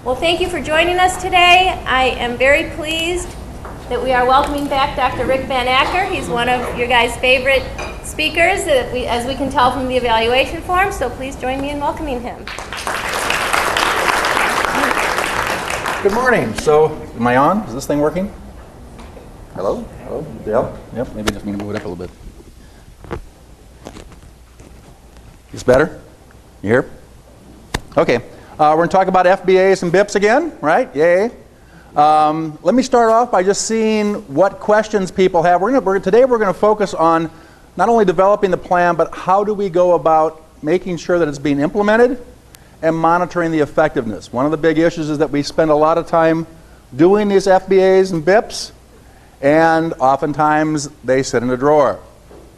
Well, thank you for joining us today. I am very pleased that we are welcoming back Dr. Rick Van Acker. He's one of your guys' favorite speakers, as we can tell from the evaluation form, so please join me in welcoming him. Good morning. So, am I on? Is this thing working? Hello? Hello? Yep. Maybe just need to move it up a little bit. Is better? You here? Okay. We're going to talk about FBAs and BIPs again, right? Yay. Let me start off by just seeing what questions people have. Today we're going to focus on not only developing the plan, but how do we go about making sure that it's being implemented and monitoring the effectiveness. One of the big issues is that we spend a lot of time doing these FBAs and BIPs, and oftentimes they sit in a drawer,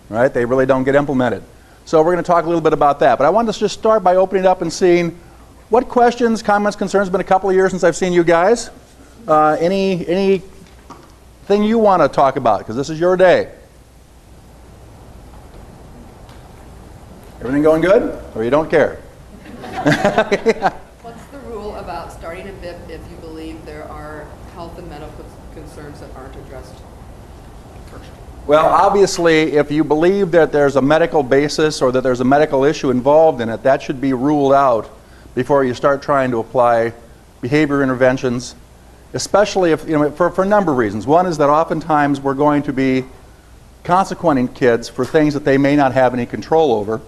right? They really don't get implemented. So we're going to talk a little bit about that. But I wanted to just start by opening it up and seeing what questions, comments, concerns. It's been a couple of years since I've seen you guys. Anything you want to talk about, because this is your day. Everything going good, or you don't care? What's the rule about starting a BIP if you believe there are health and medical concerns that aren't addressed first? Well, obviously, if you believe that there's a medical basis or that there's a medical issue involved in it, that should be ruled out before you start trying to apply behavior interventions, especially if, for a number of reasons. One is that oftentimes we're going to be consequenting kids for things that they may not have any control over,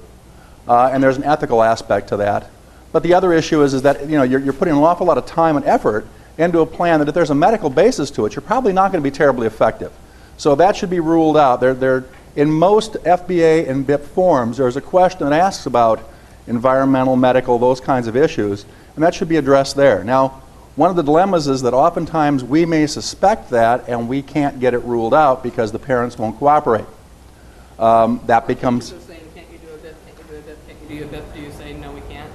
and there's an ethical aspect to that. But the other issue is that you're putting an awful lot of time and effort into a plan that if there's a medical basis to it, you're probably not going to be terribly effective. So that should be ruled out. In most FBA and BIP forms, there's a question that asks about environmental, medical, those kinds of issues, and that should be addressed there. Now, one of the dilemmas is that oftentimes we may suspect that and we can't get it ruled out because the parents won't cooperate. That becomes... So saying, can't you do a BIP, can't you do a BIP, can't you do a BIP, do you say, no, we can't?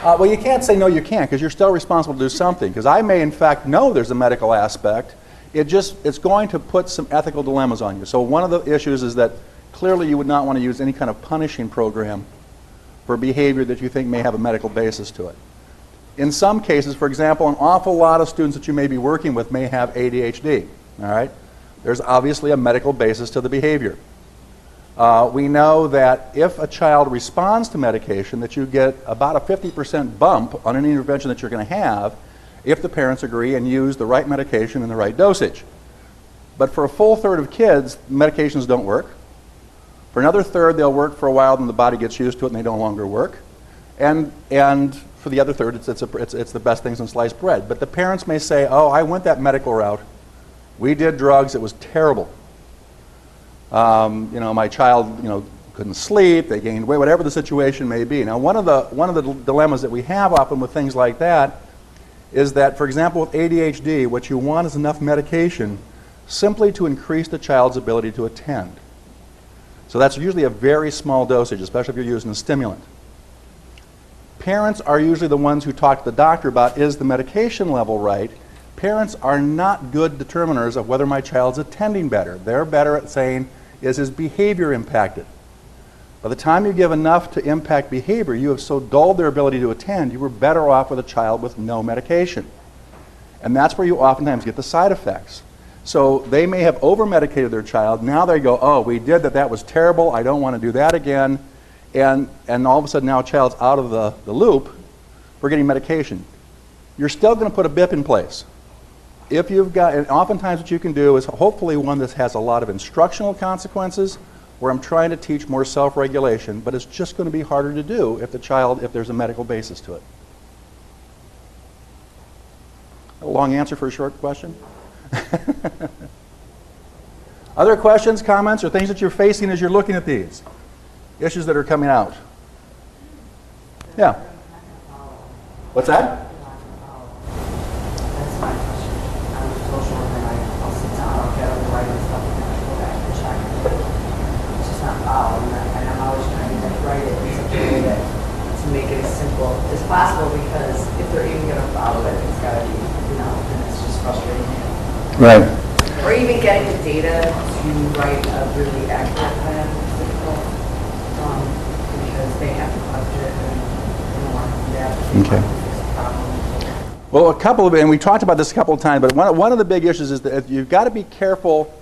Well, you can't say no, you can't, because you're still responsible to do something. Because I may, in fact, know there's a medical aspect. It's going to put some ethical dilemmas on you. So one of the issues is that clearly you would not want to use any kind of punishing program for behavior that you think may have a medical basis to it. In some cases, for example, an awful lot of students that you may be working with may have ADHD. All right? There's obviously a medical basis to the behavior. We know that if a child responds to medication, that you get about a 50% bump on any intervention that you're going to have if the parents agree and use the right medication and the right dosage. But for a full third of kids, medications don't work. For another third, they'll work for a while, then the body gets used to it and they no longer work. And for the other third, it's the best things in sliced bread. But the parents may say, oh, I went that medical route. We did drugs. It was terrible. My child, couldn't sleep. They gained weight. Whatever the situation may be. Now, one of the dilemmas that we have often with things like that is that, for example, with ADHD, what you want is enough medication simply to increase the child's ability to attend. So that's usually a very small dosage, especially if you're using a stimulant. Parents are usually the ones who talk to the doctor about, is the medication level right? Parents are not good determiners of whether my child's attending better. They're better at saying, is his behavior impacted? By the time you give enough to impact behavior, you have so dulled their ability to attend, you were better off with a child with no medication. And that's where you oftentimes get the side effects. So they may have over-medicated their child. Now they go, oh, we did that. That was terrible. I don't want to do that again. And all of a sudden now a child's out of the loop for getting medication. You're still going to put a BIP in place. If you've got, and oftentimes what you can do is hopefully one that has a lot of instructional consequences where I'm trying to teach more self-regulation, but it's just going to be harder to do if there's a medical basis to it. A long answer for a short question? Other questions, comments, or things that you're facing as you're looking at these? Issues that are coming out? Yeah. What's that? That's my question. I'm a social worker and I'll sit down, I'll get all the writing stuff and then I go back and check. It's just not following that, and I'm always trying to write it in such a way that to make it as simple as possible, because if they're even going to follow it, it's got to be, and it's just frustrating. Right. Or even getting the data to write a really accurate plan is difficult, because they have to collect it and they don't want to do that. Okay. Well, and we talked about this a couple of times, but one of the big issues is that you've got to be careful.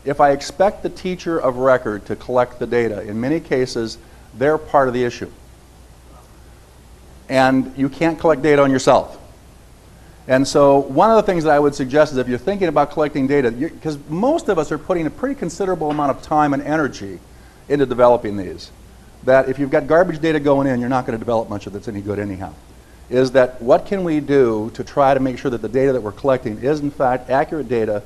If I expect the teacher of record to collect the data, in many cases, they're part of the issue. And you can't collect data on yourself. And so one of the things that I would suggest is if you're thinking about collecting data, because most of us are putting a pretty considerable amount of time and energy into developing these, that if you've got garbage data going in, you're not going to develop much of that's any good anyhow. Is that what can we do to try to make sure that the data that we're collecting is in fact accurate data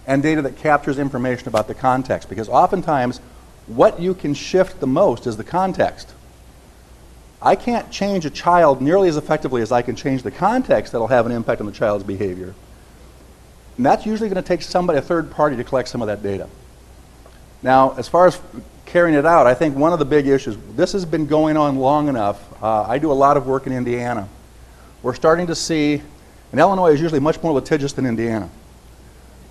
and data that captures information about the context? Because oftentimes what you can shift the most is the context. I can't change a child nearly as effectively as I can change the context that'll have an impact on the child's behavior. And that's usually going to take somebody, a third party, to collect some of that data. Now, as far as carrying it out, I think one of the big issues, this has been going on long enough. I do a lot of work in Indiana. We're starting to see, and Illinois is usually much more litigious than Indiana.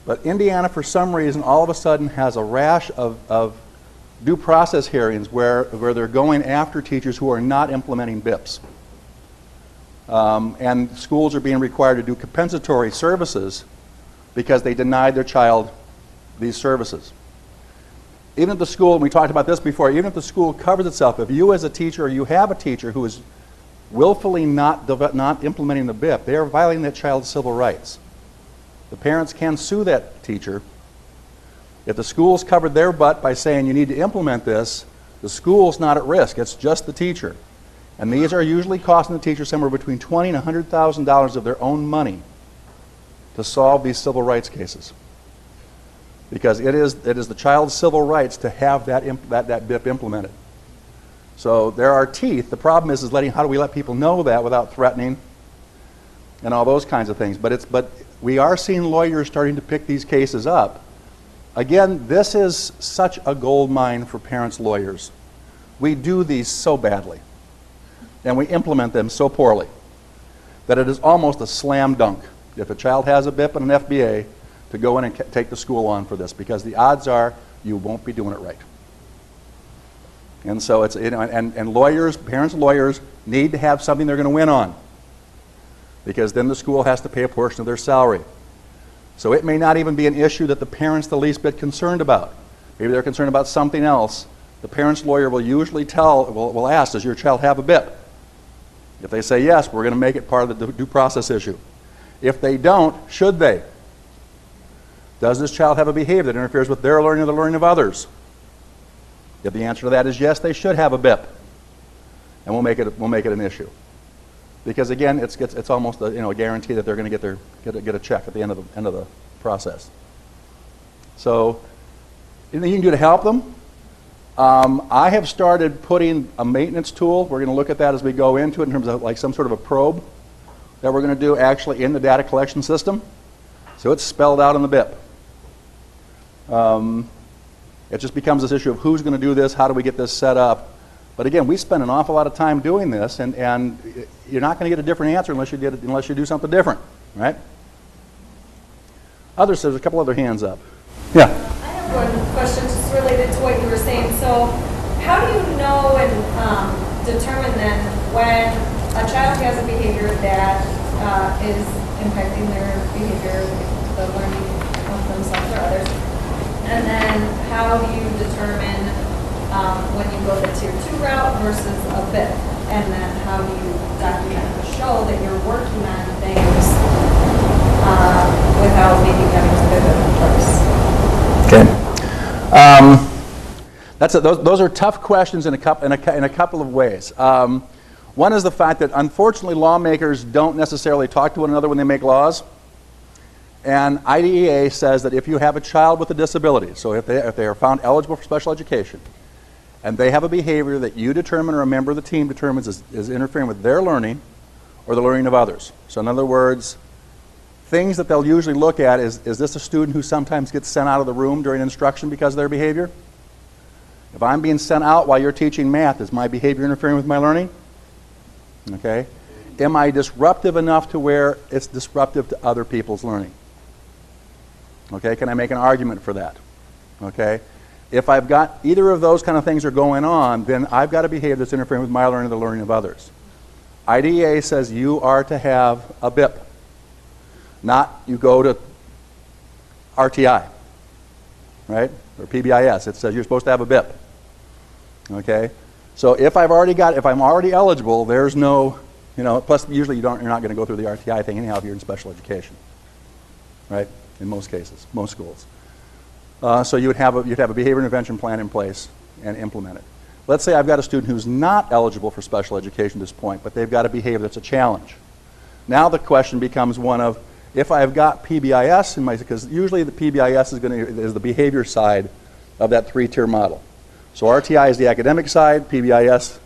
But Indiana, for some reason, all of a sudden has a rash of due process hearings where they're going after teachers who are not implementing BIPs. And schools are being required to do compensatory services because they denied their child these services. Even if the school, and we talked about this before, even if the school covers itself, if you as a teacher or you have a teacher who is willfully not implementing the BIP, they are violating that child's civil rights. The parents can sue that teacher. If the school's covered their butt by saying you need to implement this, the school's not at risk. It's just the teacher. And these are usually costing the teacher somewhere between $20,000 and $100,000 of their own money to solve these civil rights cases. Because it is the child's civil rights to have that BIP implemented. So there are teeth. The problem is how do we let people know that without threatening and all those kinds of things. But we are seeing lawyers starting to pick these cases up. Again, this is such a gold mine for parents' lawyers. We do these so badly, and we implement them so poorly that it is almost a slam dunk if a child has a BIP and an FBA to go in and take the school on for this, because the odds are you won't be doing it right. And so it's, and lawyers, parents' lawyers need to have something they're going to win on, because then the school has to pay a portion of their salary. So it may not even be an issue that the parent's the least bit concerned about. Maybe they're concerned about something else. The parent's lawyer will usually will ask, does your child have a BIP? If they say yes, we're going to make it part of the due process issue. If they don't, should they? Does this child have a behavior that interferes with their learning or the learning of others? If the answer to that is yes, they should have a BIP, and we'll make it an issue. Because again, it's almost a guarantee that they're going to get a check at the end of the process. So, anything you can do to help them? I have started putting a maintenance tool. We're going to look at that as we go into it in terms of like some sort of a probe that we're going to do actually in the data collection system. So it's spelled out in the BIP. It just becomes this issue of who's going to do this, how do we get this set up. But again, we spend an awful lot of time doing this, and you're not going to get a different answer unless you do something different, right? There's a couple other hands up. Yeah. I have one question just related to what you were saying. So how do you know and determine then when a child has a behavior that is impacting their behavior, the learning of themselves or others? And then how do you determine when you go the tier 2 route versus a BIP? And then how do you document or show that you're working on things without maybe having a BIP in place? Okay. Those are tough questions in a couple of ways. One is the fact that unfortunately lawmakers don't necessarily talk to one another when they make laws. And IDEA says that if you have a child with a disability, so if they are found eligible for special education, and they have a behavior that you determine or a member of the team determines is interfering with their learning or the learning of others. So in other words, things that they'll usually look at is this a student who sometimes gets sent out of the room during instruction because of their behavior? If I'm being sent out while you're teaching math, is my behavior interfering with my learning? Okay. Am I disruptive enough to where it's disruptive to other people's learning? Okay, can I make an argument for that? Okay. If I've got either of those kind of things are going on, then I've got a behavior that's interfering with my learning or the learning of others. IDEA says you are to have a BIP. Not you go to RTI, right? Or PBIS. It says you're supposed to have a BIP. Okay? So if I'm already eligible, there's no, plus usually you're not going to go through the RTI thing anyhow if you're in special education. Right? In most cases, most schools. So you'd have a behavior intervention plan in place and implement it. Let's say I've got a student who's not eligible for special education at this point, but they've got a behavior that's a challenge. Now the question becomes one of, if I've got PBIS in my, because usually the PBIS is the behavior side of that three-tier model. So RTI is the academic side, PBIS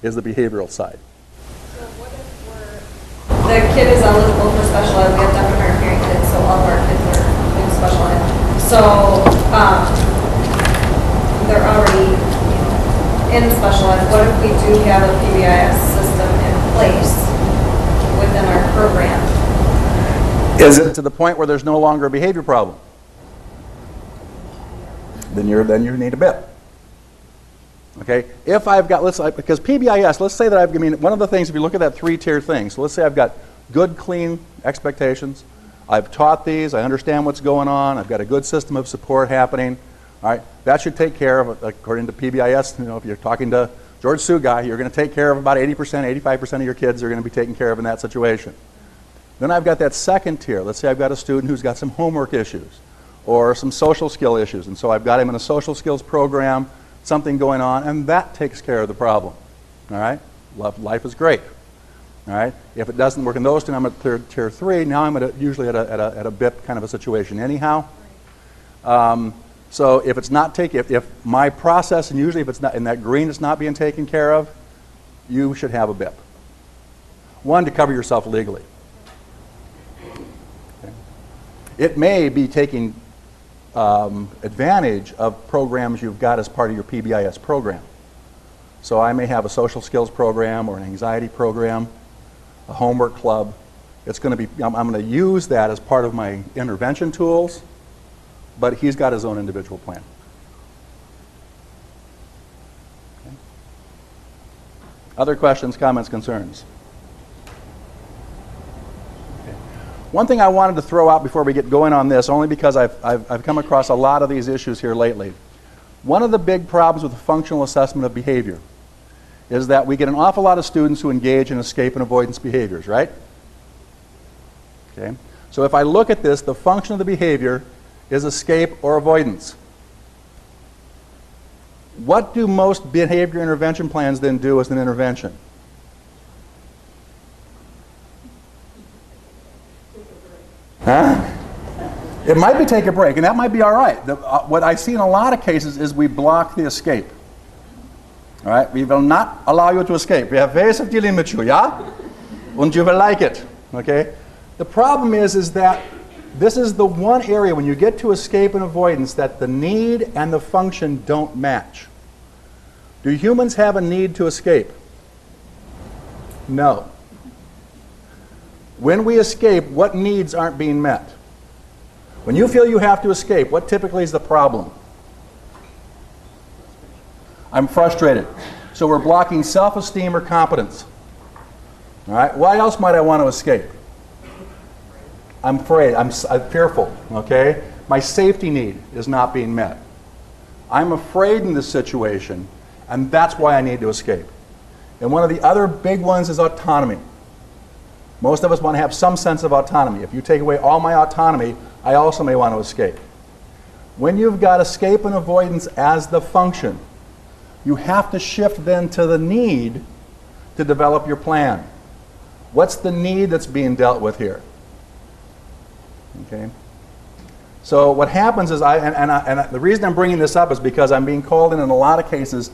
is the behavioral side. So what if the kid is eligible for special ed? We have deaf and hard of hearing kids, so all of our kids are in special ed. So they're already in special ed. What if we do have a PBIS system in place within our program? Is it to the point where there's no longer a behavior problem? Then you need a BIP. Okay? If I've got, because PBIS, let's say that one of the things, if you look at that three-tier thing, so let's say I've got good, clean expectations. I've taught these. I understand what's going on. I've got a good system of support happening. All right? That should take care of, according to PBIS, if you're talking to George Sugai, you're going to take care of about 80%, 85% of your kids are going to be taken care of in that situation. Then I've got that second tier. Let's say I've got a student who's got some homework issues or some social skill issues, and so I've got him in a social skills program, something going on, and that takes care of the problem. All right? Life is great. All right? If it doesn't work in those two, I'm at tier 3. Now I'm usually at a BIP kind of a situation anyhow. So if it's not if my process, and usually if it's not in that green, it's not being taken care of, you should have a BIP. One, to cover yourself legally. Okay. It may be taking advantage of programs you've got as part of your PBIS program. So I may have a social skills program or an anxiety program, a homework club. It's going to be, I'm going to use that as part of my intervention tools, but he's got his own individual plan. Okay. Other questions, comments, concerns? Okay. One thing I wanted to throw out before we get going on this, only because I've come across a lot of these issues here lately. One of the big problems with the functional assessment of behavior is that we get an awful lot of students who engage in escape and avoidance behaviors, right? Okay. So if I look at this, the function of the behavior is escape or avoidance. What do most behavior intervention plans then do as an intervention? Huh? It might be take a break, and that might be all right. What I see in a lot of cases is we block the escape. All right? We will not allow you to escape. We have ways of dealing with you, yeah? And you will like it, okay? The problem is that this is the one area when you get to escape and avoidance that the need and the function don't match. Do humans have a need to escape? No. When we escape, what needs aren't being met? When you feel you have to escape, what typically is the problem? I'm frustrated. So we're blocking self-esteem or competence. All right? Why else might I want to escape? I'm afraid. I'm fearful. Okay? My safety need is not being met. I'm afraid in this situation, and that's why I need to escape. And one of the other big ones is autonomy. Most of us want to have some sense of autonomy. If you take away all my autonomy, I also may want to escape. When you've got escape and avoidance as the function, you have to shift then to the need to develop your plan. What's the need that's being dealt with here? Okay. So what happens is, the reason I'm bringing this up is because I'm being called in a lot of cases.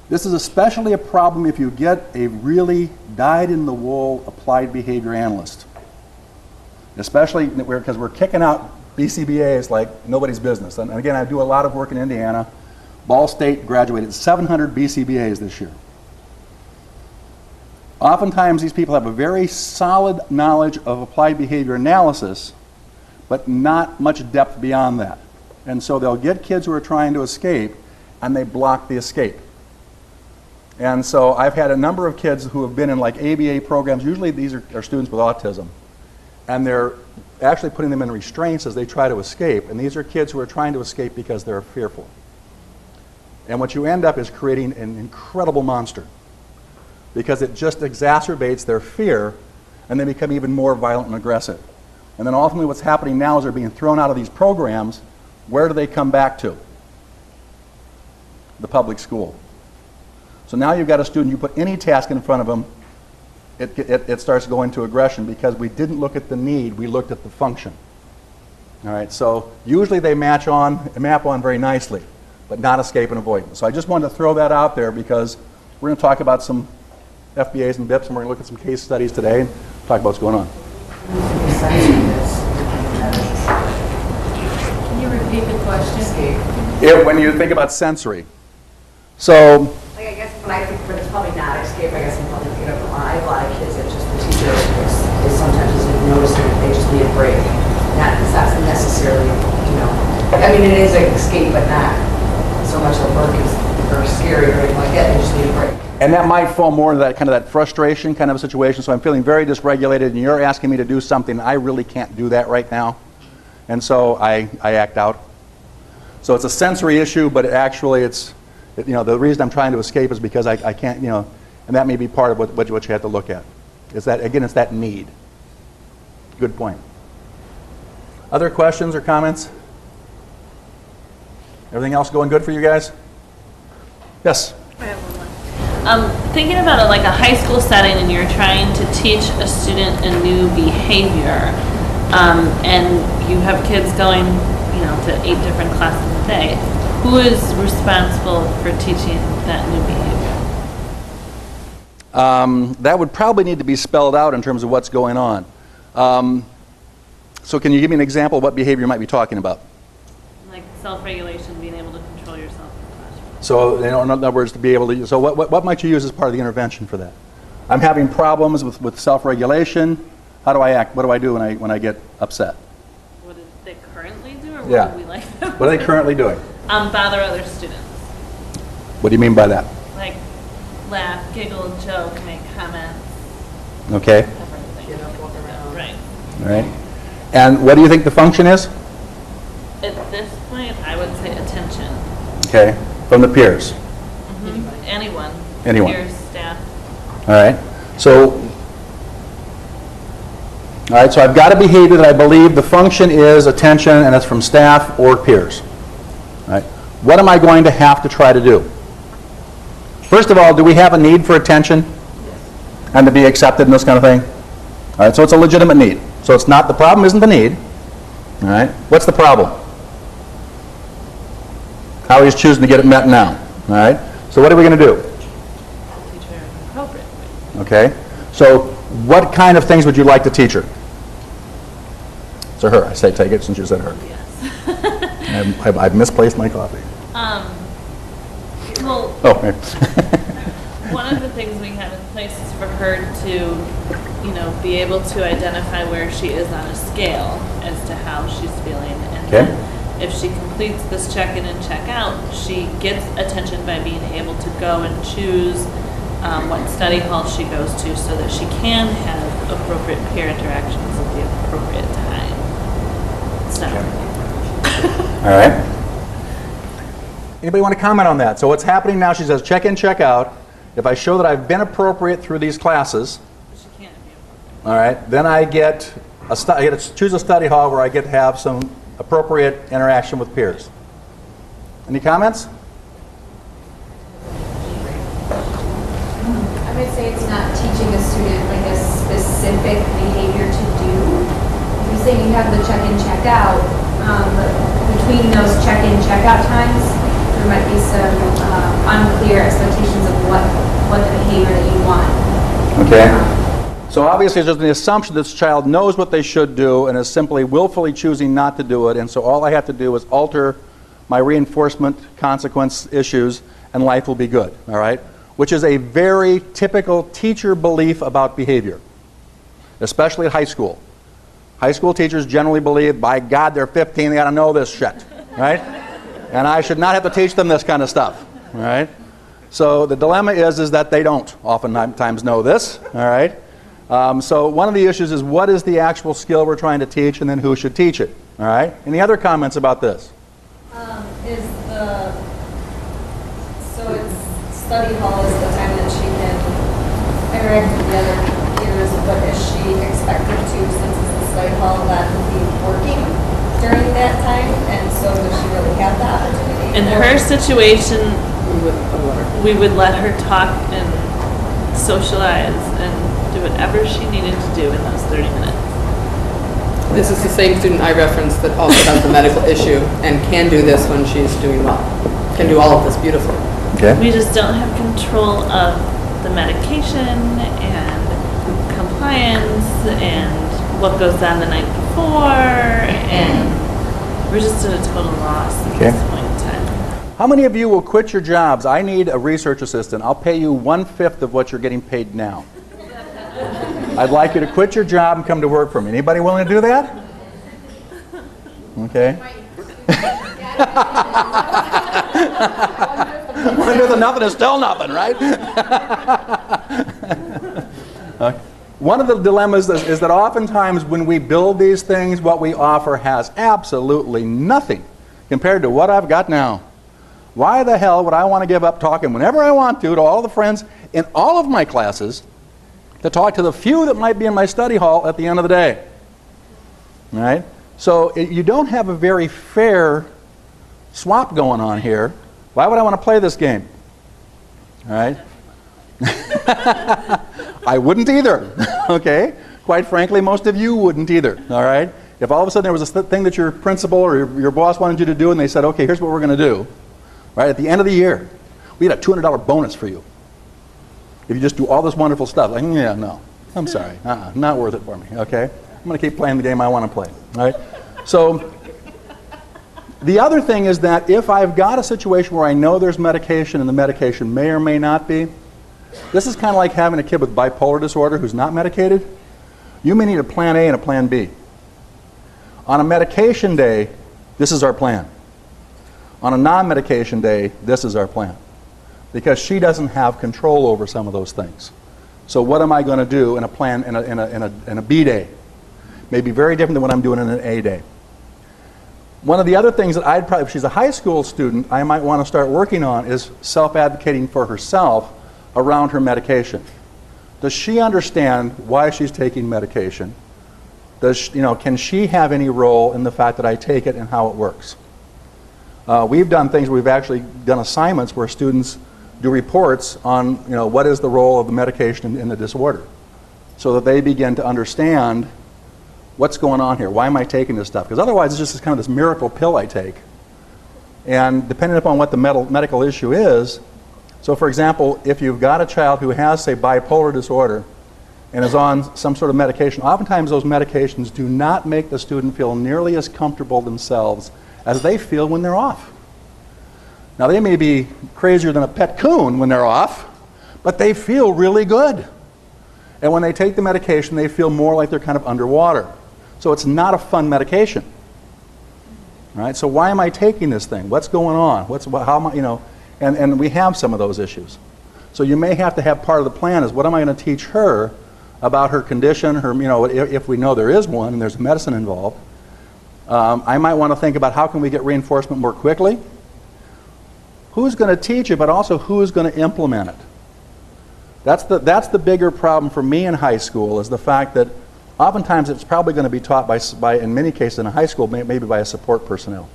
This is especially a problem if you get a really dyed-in-the-wool applied behavior analyst. Especially because we're kicking out BCBAs like nobody's business. And again, I do a lot of work in Indiana. Ball State graduated 700 BCBAs this year. Oftentimes these people have a very solid knowledge of applied behavior analysis, but not much depth beyond that. And so they'll get kids who are trying to escape, and they block the escape. And so I've had a number of kids who have been in like ABA programs. Usually these are students with autism. and they're actually putting them in restraints as they try to escape. And these are kids who are trying to escape because they're fearful. And what you end up is creating an incredible monster, because it just exacerbates their fear, and they become even more violent and aggressive. And then ultimately what's happening now is they're being thrown out of these programs. Where do they come back to? The public school. So now you've got a student, you put any task in front of them, it starts going to aggression, because we didn't look at the need, we looked at the function. All right, so usually they map on very nicely, but not escape and avoidance. So I just wanted to throw that out there, because we're going to talk about some FBAs and BIPs, and we're going to look at some case studies today and talk about what's going on. Can you repeat the question? When you think about sensory. So, Like, I guess when I think, but it's probably not escape, I guess I'm probably thinking of I have a lot of kids that just the teacher is sometimes doesn't notice that they just need a break. Not necessarily, I mean, it is an escape, but not so much of work or scary or anything like that. They just need a break. and that might fall more into that kind of that frustration kind of a situation. So I'm feeling very dysregulated, and you're asking me to do something I really can't do that right now, and so I act out. So it's a sensory issue, but actually the reason I'm trying to escape is because I can't, and that may be part of what you have to look at. Is that, again, it's that need. Good point. Other questions or comments? Everything else going good for you guys? Yes? I have one. Thinking about it like a high school setting, and you're trying to teach a student a new behavior, and you have kids going, to 8 different classes a day. Who is responsible for teaching that new behavior? That would probably need to be spelled out in terms of what's going on. So can you give me an example of what behavior you might be talking about? Like self-regulation, being able to control yourself in the classroom. So, in other words, to be able to, so what might you use as part of the intervention for that? I'm having problems with self-regulation. How do I act? What do I do when I get upset? What do they currently do, or what Yeah. would we like them What are they to currently doing? bother other students. What do you mean by that? Like laugh, giggle, joke, make comments, Okay. everything. Get up, walk around. Right. All right. And what do you think the function is? At this point, I would say attention. Okay. From the peers. Anyone. Anyone. Peers, staff. All right. So I've got a behavior that I believe the function is attention, and it's from staff or peers. All right. What am I going to have to try to do? First of all, do we have a need for attention and to be accepted and this kind of thing? All right. So it's a legitimate need. So it's not, the problem isn't the need. All right. What's the problem? How he's choosing to get it met now. All right. So what are we going to do? Teach her appropriately. Okay. So what kind of things would you like to teach her? So her. I say take it since you said her. Yes. I've misplaced my coffee. Well, Oh. Okay. one of the things we have in place is for her to, be able to identify where she is on a scale as to how she's feeling. And Okay. then if she completes this check-in and check-out, she gets attention by being able to go and choose what study hall she goes to, so that she can have appropriate peer interactions at the appropriate time. It's not All right. Anybody want to comment on that? So what's happening now, she says check in, check out. If I show that I've been appropriate through these classes, she can't be appropriate. all right, then I get to choose a study hall where I get to have some appropriate interaction with peers. Any comments? I would say it's not teaching a student like a specific behavior to do. You're saying you have the check-in, check-out, but between those check-in, check-out times, there might be some unclear expectations of what the behavior that you want. Okay. So obviously there's an assumption that this child knows what they should do and is simply willfully choosing not to do it, and so all I have to do is alter my reinforcement consequence issues and life will be good, all right? Which is a very typical teacher belief about behavior, especially at high school. High school teachers generally believe, by God, they're 15, they got to know this shit, right? And I should not have to teach them this kind of stuff, all right? So the dilemma is that they don't oftentimes know this, all right? So one of the issues is what is the actual skill we're trying to teach, and then who should teach it. All right? Any other comments about this? So it's study hall is the time that she can interact with the other peers, but is she expected to, since it's a study hall, then be working during that time? And so does she really have the opportunity? In her situation, we would let her talk and socialize and do whatever she needed to do in those 30 minutes. This is the same student I referenced that also has the medical issue and can do this when she's doing well. Can do all of this beautifully. Okay. We just don't have control of the medication and compliance and what goes on the night before, and we're just at a total loss at this point in time. How many of you will quit your jobs? I need a research assistant. I'll pay you 1/5 of what you're getting paid now. I'd like you to quit your job and come to work for me. Anybody willing to do that? Okay. One with nothing is still nothing, right? One of the dilemmas is that oftentimes when we build these things, what we offer has absolutely nothing compared to what I've got now. Why the hell would I want to give up talking whenever I want to all the friends in all of my classes to talk to the few that might be in my study hall at the end of the day? All right? So you don't have a very fair swap going on here. Why would I want to play this game? All right? I wouldn't either. Okay? Quite frankly, most of you wouldn't either. All right? If all of a sudden there was a thing that your principal or your boss wanted you to do and they said, okay, here's what we're going to do. Right? At the end of the year, we had a $200 bonus for you if you just do all this wonderful stuff. Like, yeah, no. I'm sorry. Not worth it for me. Okay? I'm going to keep playing the game I want to play. All right? So the other thing is that if I've got a situation where I know there's medication and the medication may or may not be, this is kind of like having a kid with bipolar disorder who's not medicated. You may need a plan A and a plan B. On a medication day, this is our plan. On a non-medication day, this is our plan. Because she doesn't have control over some of those things. So what am I going to do in a plan in a B day? Maybe very different than what I'm doing in an A day. One of the other things that I'd probably, if she's a high school student, I might want to start working on is self-advocating for herself around her medication. Does she understand why she's taking medication? Can she have any role in the fact that I take it and how it works? We've done things, we've actually done assignments where students do reports on what is the role of the medication in the disorder, so that they begin to understand what's going on here. Why am I taking this stuff? Because otherwise it's just kind of this miracle pill I take. And depending upon what the medical issue is, so for example, if you've got a child who has, say, bipolar disorder and is on some sort of medication, oftentimes those medications do not make the student feel nearly as comfortable themselves as they feel when they're off. Now they may be crazier than a pet coon when they're off, but they feel really good. And when they take the medication, they feel more like they're kind of underwater. So it's not a fun medication. All right? So why am I taking this thing? What's going on? How am I, and we have some of those issues. So you may have to have part of the plan is what am I going to teach her about her condition, if we know there is one and there's medicine involved. I might want to think about how can we get reinforcement more quickly. Who's going to teach it, but also who's going to implement it? That's the bigger problem for me in high school is the fact that oftentimes it's probably going to be taught by in many cases in a high school, maybe by a support personnel.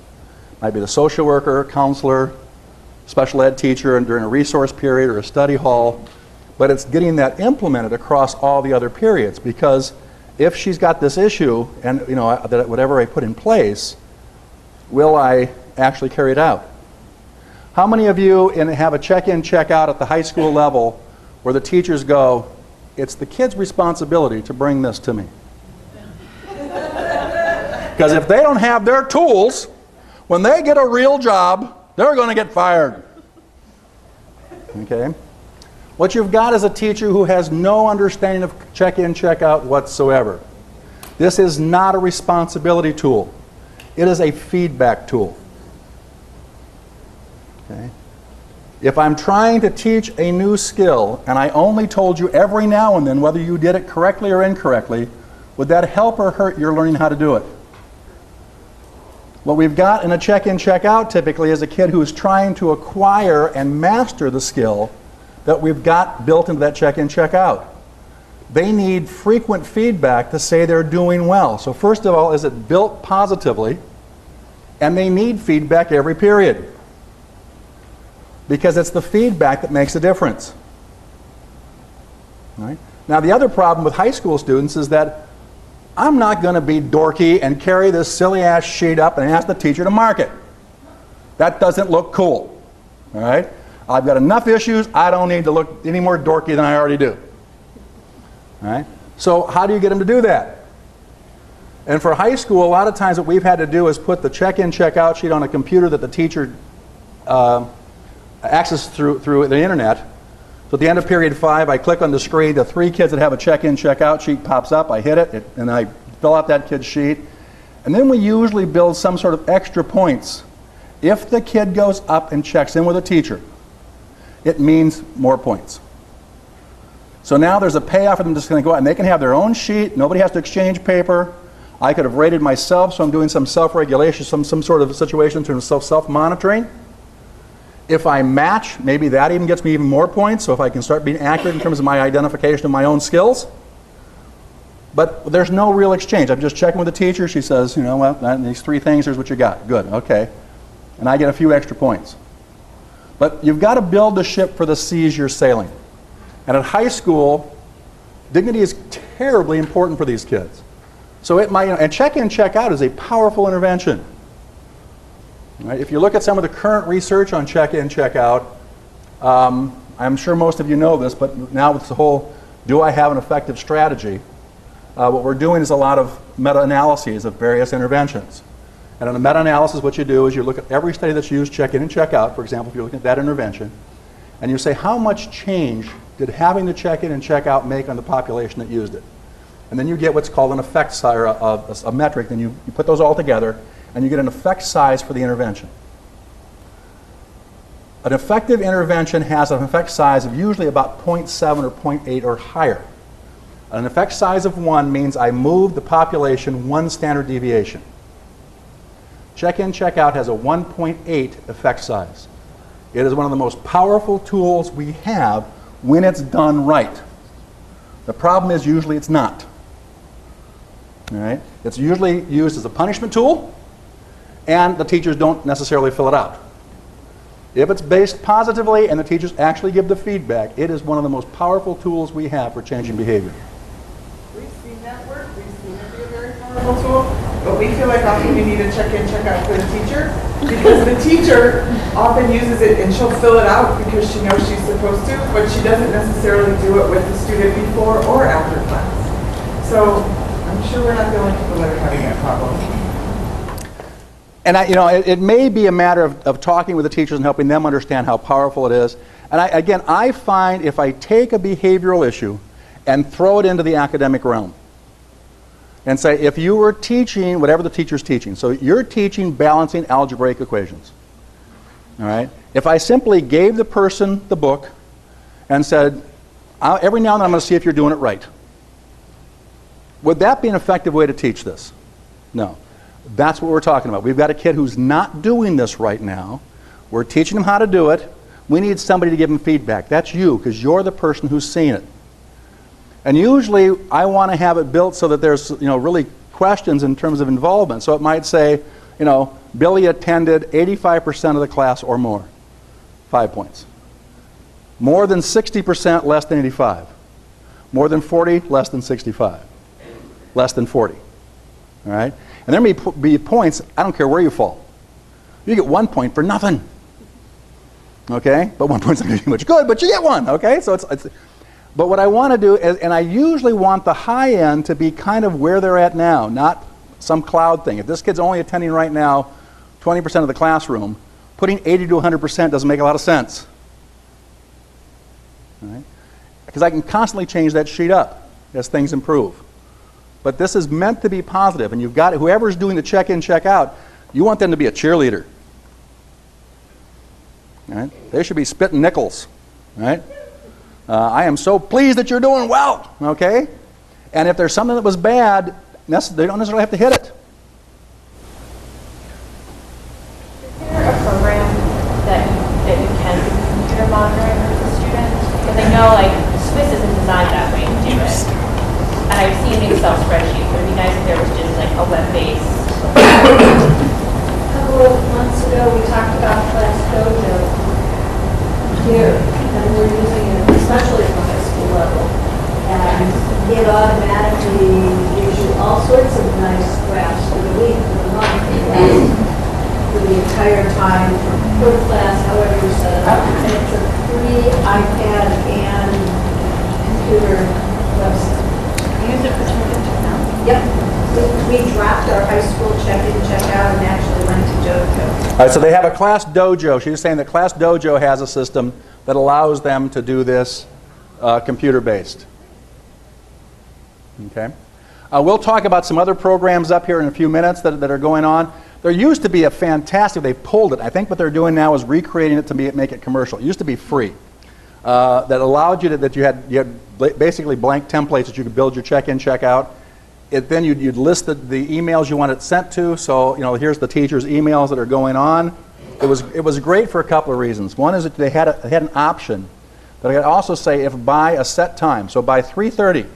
Might be the social worker, counselor, special ed teacher during a resource period or a study hall, but it's getting that implemented across all the other periods because if she's got this issue and that whatever I put in place, will I actually carry it out? How many of you have a check-in, check-out at the high school level where the teachers go, it's the kid's responsibility to bring this to me? Because if they don't have their tools, when they get a real job, they're going to get fired. Okay? What you've got is a teacher who has no understanding of check-in, check-out whatsoever. This is not a responsibility tool. It is a feedback tool. Okay? If I'm trying to teach a new skill and I only told you every now and then whether you did it correctly or incorrectly, would that help or hurt your learning how to do it? What we've got in a check-in, check-out typically is a kid who is trying to acquire and master the skill that we've got built into that check-in, check-out. They need frequent feedback to say they're doing well. So first of all, is it built positively? And they need feedback every period, because it's the feedback that makes a difference. Right? Now, the other problem with high school students is that I'm not going to be dorky and carry this silly-ass sheet up and ask the teacher to mark it. That doesn't look cool. All right? I've got enough issues. I don't need to look any more dorky than I already do. All right? So how do you get them to do that? And for high school, a lot of times what we've had to do is put the check-in, check-out sheet on a computer that the teacher access through the internet. So at the end of period 5, I click on the screen. The 3 kids that have a check-in, check-out sheet pops up. I hit it, and I fill out that kid's sheet. And then we usually build some sort of extra points. If the kid goes up and checks in with a teacher, it means more points. So now there's a payoff for them just going to go out, and they can have their own sheet. Nobody has to exchange paper. I could have rated myself, so I'm doing some self-regulation, some sort of situation in terms of self-monitoring. If I match, maybe that even gets me even more points, so if I can start being accurate in terms of my identification of my own skills. But there's no real exchange. I'm just checking with the teacher. She says, you know, well, these 3 things, here's what you got. Good, okay. And I get a few extra points. But you've got to build the ship for the seas you're sailing. And at high school, dignity is terribly important for these kids. So it might, and check-in, check-out is a powerful intervention. Right? If you look at some of the current research on check-in, check-out, I'm sure most of you know this, but now with the whole, do I have an effective strategy? What we're doing is a lot of meta-analyses of various interventions. And in a meta-analysis, what you do is you look at every study that's used check-in and check-out, for example, if you're looking at that intervention, and you say, how much change did having the check-in and check-out make on the population that used it? And then you get what's called an effect size, or a metric, and you put those all together, and you get an effect size for the intervention. An effective intervention has an effect size of usually about 0.7 or 0.8 or higher. An effect size of 1 means I move the population 1 standard deviation. Check-in, check-out has a 1.8 effect size. It is one of the most powerful tools we have when it's done right. The problem is usually it's not. All right? It's usually used as a punishment tool, and the teachers don't necessarily fill it out. If it's based positively and the teachers actually give the feedback, it is one of the most powerful tools we have for changing behavior. We've seen that work. We've seen it be a very powerful tool, but we feel like often we need a check-in, check-out for the teacher, because the teacher often uses it and she'll fill it out because she knows she's supposed to, but she doesn't necessarily do it with the student before or after class. So I'm sure we're not the only people that are having that problem. And it may be a matter of talking with the teachers and helping them understand how powerful it is. And I find if I take a behavioral issue and throw it into the academic realm and say, if you were teaching whatever the teacher's teaching, so you're teaching balancing algebraic equations, all right? If I simply gave the person the book and said, every now and then I'm going to see if you're doing it right, would that be an effective way to teach this? No. That's what we're talking about. We've got a kid who's not doing this right now. We're teaching him how to do it. We need somebody to give him feedback. That's you, because you're the person who's seen it. And usually I want to have it built so that there's really questions in terms of involvement. So it might say, Billy attended 85% of the class or more. 5 points. More than 60%, less than 85. More than 40, less than 65. Less than 40. All right? And there may be points, I don't care where you fall. You get 1 point for nothing. Okay? But 1 point's not going to be much good, but you get 1. Okay? So but what I want to do is, and I usually want the high end to be kind of where they're at now, not some cloud thing. If this kid's only attending right now 20% of the classroom, putting 80 to 100% doesn't make a lot of sense. All right? Because I can constantly change that sheet up as things improve. But this is meant to be positive, and you've got whoever's doing the check-in, check-out, you want them to be a cheerleader. Right? They should be spitting nickels. Right? I am so pleased that you're doing well. Okay? And if there's something that was bad, they don't necessarily have to hit it. Is there a program that you can do computer monitoring with the students? Because I know like Swiss isn't designed that way to do it. And I've seen the SelfRescue, but it'd be nice if there was just like a web-based. A couple of months ago, we talked about Class Dojo here, and we're using it especially at the high school level. And it automatically gives you all sorts of nice graphs for the week, for the month, for the entire time, per class, however you set it up. And it's a free iPad and computer website. Use it for children now. Yep. We dropped our high school check-in, check-out, and actually went to Dojo. All right, so they have a Class Dojo. She's saying that Class Dojo has a system that allows them to do this computer-based. Okay. We'll talk about some other programs up here in a few minutes that are going on. There used to be a fantastic, they pulled it. I think what they're doing now is recreating it to make it commercial. It used to be free. That allowed you to, that you had basically blank templates that you could build your check-in, check-out. Then you'd list the emails you want it sent to. So, here's the teacher's emails that are going on. It was great for a couple of reasons. One is that they had an option that I could also say if by a set time, so by 3:30,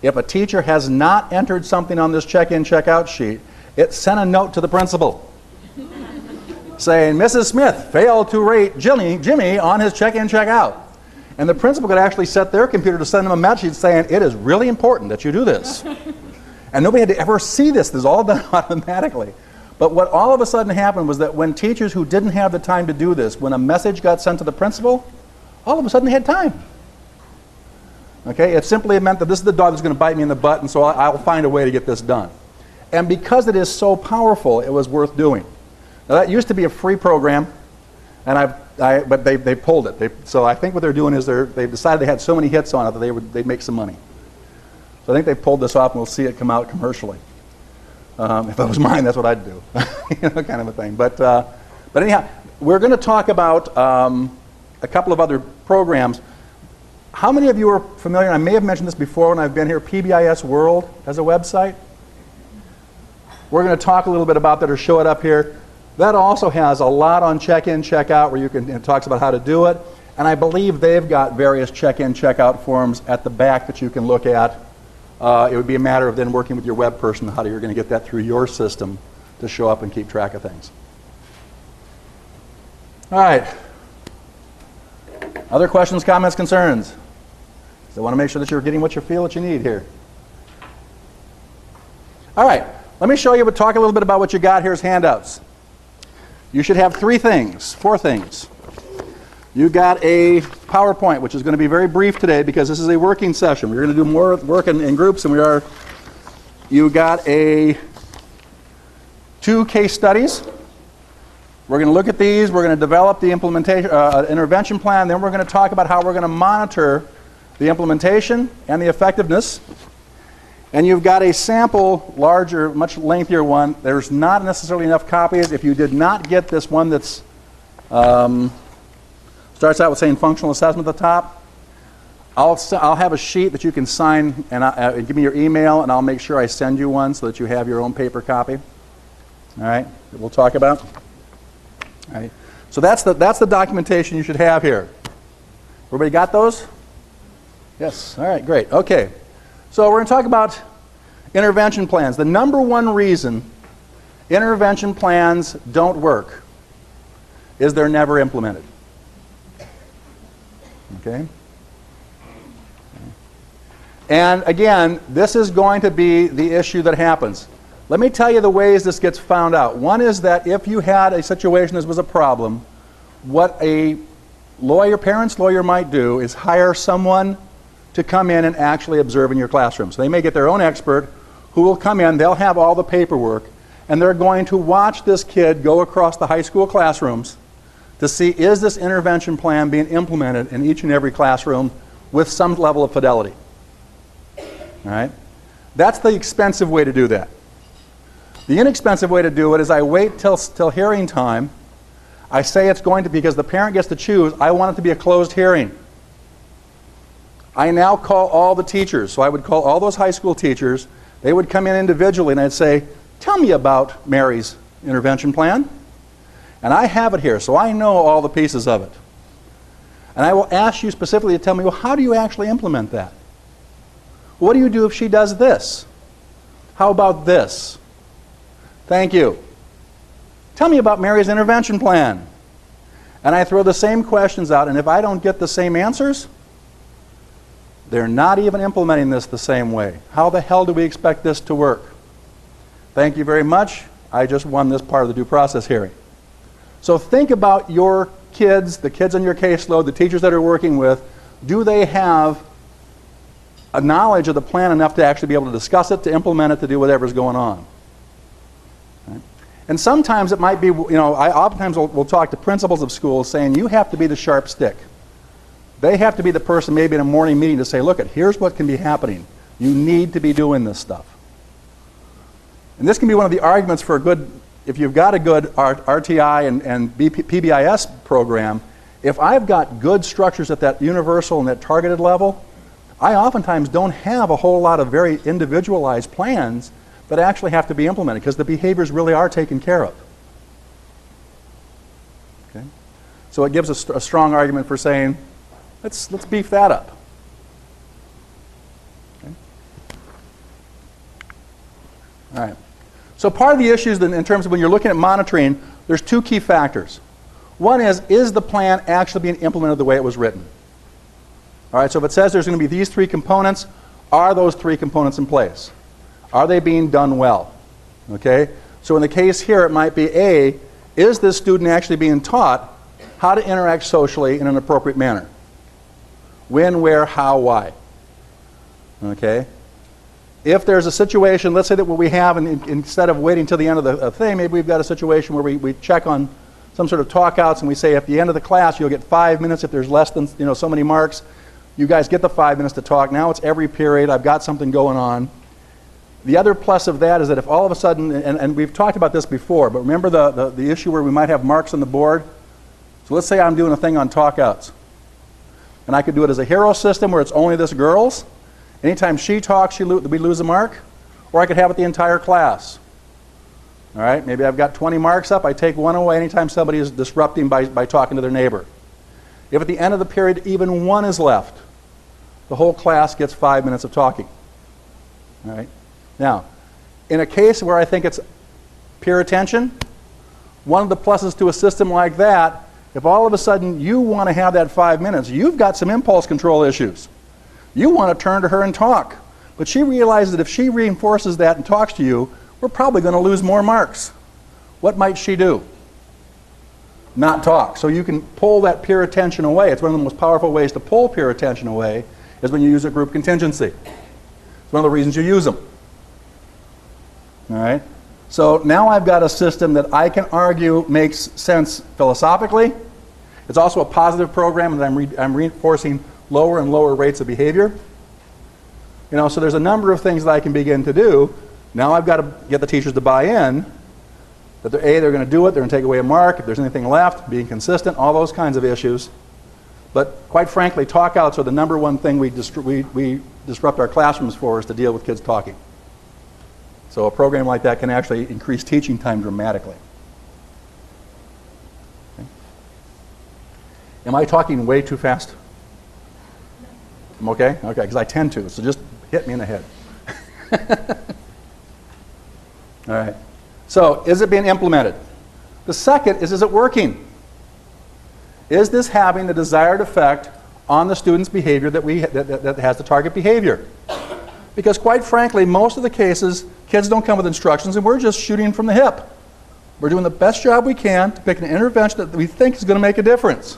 if a teacher has not entered something on this check-in, check-out sheet, it sent a note to the principal saying, Mrs. Smith failed to rate Jimmy on his check-in, check-out. And the principal could actually set their computer to send them a message saying, it is really important that you do this. And nobody had to ever see this. This is all done automatically. But what all of a sudden happened was that when teachers who didn't have the time to do this, when a message got sent to the principal, all of a sudden they had time. Okay? It simply meant that this is the dog that's going to bite me in the butt, and so I'll find a way to get this done. And because it is so powerful, it was worth doing. Now, that used to be a free program, and but they pulled it. So I think what they're doing is they've decided they had so many hits on it that they'd make some money. So I think they pulled this off, and we'll see it come out commercially. If it was mine, that's what I'd do, kind of a thing. But anyhow, we're going to talk about a couple of other programs. How many of you are familiar, and I may have mentioned this before when I've been here, PBIS World as a website? We're going to talk a little bit about that or show it up here. That also has a lot on check-in, check-out, where it talks about how to do it. And I believe they've got various check-in, check-out forms at the back that you can look at. It would be a matter of then working with your web person how you're going to get that through your system to show up and keep track of things. All right. Other questions, comments, concerns? So I want to make sure that you're getting what you feel that you need here. All right. Let me show you, talk a little bit about what you got here as handouts. You should have four things. You got a PowerPoint, which is going to be very brief today because this is a working session. We're going to do more work in groups than we are. You got two case studies. We're going to look at these. We're going to develop the implementation intervention plan. Then we're going to talk about how we're going to monitor the implementation and the effectiveness. And you've got a sample, larger, much lengthier one. There's not necessarily enough copies. If you did not get this one that's starts out with saying functional assessment at the top, I'll have a sheet that you can sign and give me your email, and I'll make sure I send you one so that you have your own paper copy. All right, that we'll talk about. All right, so that's the documentation you should have here. Everybody got those? Yes. All right, great. Okay. So we're going to talk about intervention plans. The number one reason intervention plans don't work is they're never implemented. Okay? And again, this is going to be the issue that happens. Let me tell you the ways this gets found out. One is that if you had a situation that was a problem, what a parent's lawyer might do is hire someone to come in and actually observe in your classroom. So they may get their own expert who will come in, they'll have all the paperwork, and they're going to watch this kid go across the high school classrooms to see, is this intervention plan being implemented in each and every classroom with some level of fidelity. All right? That's the expensive way to do that. The inexpensive way to do it is I wait till hearing time. I say it's going to because the parent gets to choose. I want it to be a closed hearing. I now call all the teachers. So I would call all those high school teachers. They would come in individually and I'd say, tell me about Mary's intervention plan. And I have it here, so I know all the pieces of it. And I will ask you specifically to tell me, well, how do you actually implement that? What do you do if she does this? How about this? Thank you. Tell me about Mary's intervention plan. And I throw the same questions out, and if I don't get the same answers, they're not even implementing this the same way. How the hell do we expect this to work? Thank you very much. I just won this part of the due process hearing. So think about your kids, the kids on your caseload, the teachers that are working with. Do they have a knowledge of the plan enough to actually be able to discuss it, to implement it, to do whatever's going on? Right? And sometimes it might be, I oftentimes will talk to principals of schools saying, you have to be the sharp stick. They have to be the person maybe in a morning meeting to say, look, here's what can be happening. You need to be doing this stuff. And this can be one of the arguments for a good, if you've got a good RTI and PBIS program, if I've got good structures at that universal and that targeted level, I oftentimes don't have a whole lot of very individualized plans that actually have to be implemented because the behaviors really are taken care of. Okay? So it gives a strong argument for saying, let's beef that up. Okay? All right. So part of the issues in terms of when you're looking at monitoring, there's two key factors. One is the plan actually being implemented the way it was written? All right, so if it says there's going to be these three components, are those three components in place? Are they being done well? Okay, so in the case here, it might be A, is this student actually being taught how to interact socially in an appropriate manner? When, where, how, why? Okay. If there's a situation, let's say that what we have, and instead of waiting till the end of the thing, maybe we've got a situation where we check on some sort of talk outs and we say at the end of the class you'll get 5 minutes if there's less than so many marks. You guys get the 5 minutes to talk. Now it's every period. I've got something going on. The other plus of that is that if all of a sudden, and we've talked about this before, but remember the issue where we might have marks on the board? So let's say I'm doing a thing on talk outs. And I could do it as a hero system where it's only this girl's. Anytime she talks, we lose a mark. Or I could have it the entire class. All right, maybe I've got 20 marks up. I take one away anytime somebody is disrupting by talking to their neighbor. If at the end of the period even one is left, the whole class gets 5 minutes of talking. All right. Now, in a case where I think it's peer attention, one of the pluses to a system like that, if all of a sudden you want to have that 5 minutes, you've got some impulse control issues. You want to turn to her and talk. But she realizes that if she reinforces that and talks to you, we're probably going to lose more marks. What might she do? Not talk. So you can pull that peer attention away. It's one of the most powerful ways to pull peer attention away is when you use a group contingency. It's one of the reasons you use them. All right? So now I've got a system that I can argue makes sense philosophically. It's also a positive program, and I'm reinforcing lower and lower rates of behavior. So there's a number of things that I can begin to do. Now I've got to get the teachers to buy in that they're going to do it, they're going to take away a mark, if there's anything left, being consistent, all those kinds of issues. But quite frankly, talk outs are the number one thing we disrupt our classrooms for, is to deal with kids talking. So a program like that can actually increase teaching time dramatically. Okay. Am I talking way too fast? I'm okay? Okay, because I tend to, so just hit me in the head. All right. So, is it being implemented? The second is it working? Is this having the desired effect on the student's behavior that has the target behavior? Because quite frankly, most of the cases, kids don't come with instructions and we're just shooting from the hip. We're doing the best job we can to pick an intervention that we think is going to make a difference.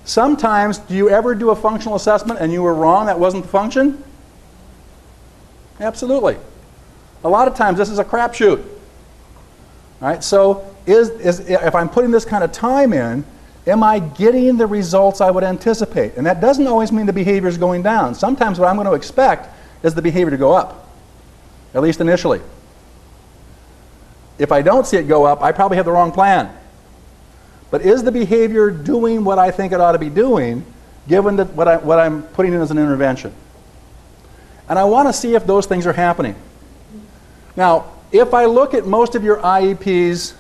Sometimes, do you ever do a functional assessment and you were wrong, that wasn't the function? Absolutely. A lot of times this is a crapshoot. All right, so if I'm putting this kind of time in, am I getting the results I would anticipate? And that doesn't always mean the behavior is going down. Sometimes what I'm going to expect is the behavior to go up, at least initially. If I don't see it go up, I probably have the wrong plan. But is the behavior doing what I think it ought to be doing, given that what I'm putting in as an intervention? And I want to see if those things are happening. Now, if I look at most of your IEPs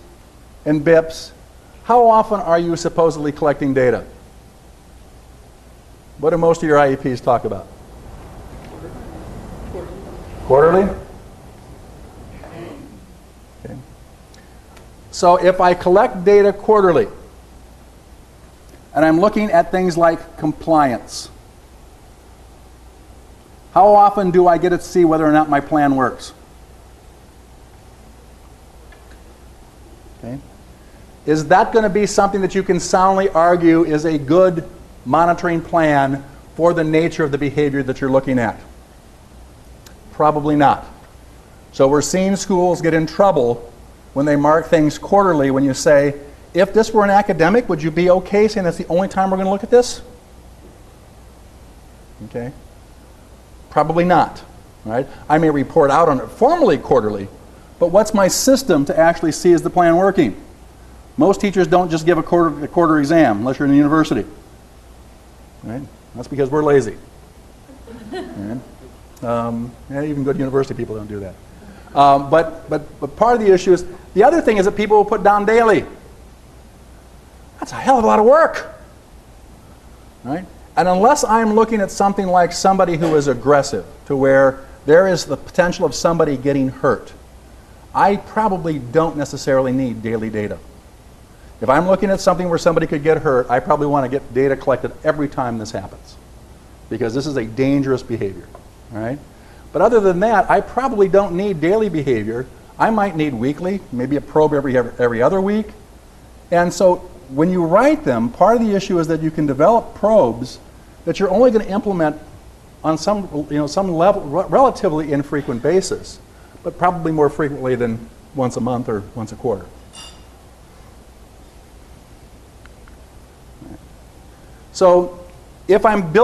and BIPs, how often are you supposedly collecting data? What do most of your IEPs talk about? Quarterly? Okay. So if I collect data quarterly, and I'm looking at things like compliance, how often do I get to see whether or not my plan works? Okay. Is that going to be something that you can soundly argue is a good monitoring plan for the nature of the behavior that you're looking at? Probably not. So we're seeing schools get in trouble when they mark things quarterly when you say, if this were an academic, would you be okay saying that's the only time we're going to look at this? Okay. Probably not. Right? I may report out on it formally quarterly, but what's my system to actually see is the plan working? Most teachers don't just give a quarter exam unless you're in a university. Right? That's because we're lazy. Right? Even good university people don't do that. But part of the issue is, the other thing is that people will put down daily. That's a hell of a lot of work. Right? And unless I'm looking at something like somebody who is aggressive, to where there is the potential of somebody getting hurt, I probably don't necessarily need daily data. If I'm looking at something where somebody could get hurt, I probably want to get data collected every time this happens, because this is a dangerous behavior. Right? But other than that, I probably don't need daily behavior. I might need weekly, maybe a probe every other week. And so when you write them, part of the issue is that you can develop probes that you're only going to implement on some level, relatively infrequent basis, but probably more frequently than once a month or once a quarter. So if I'm building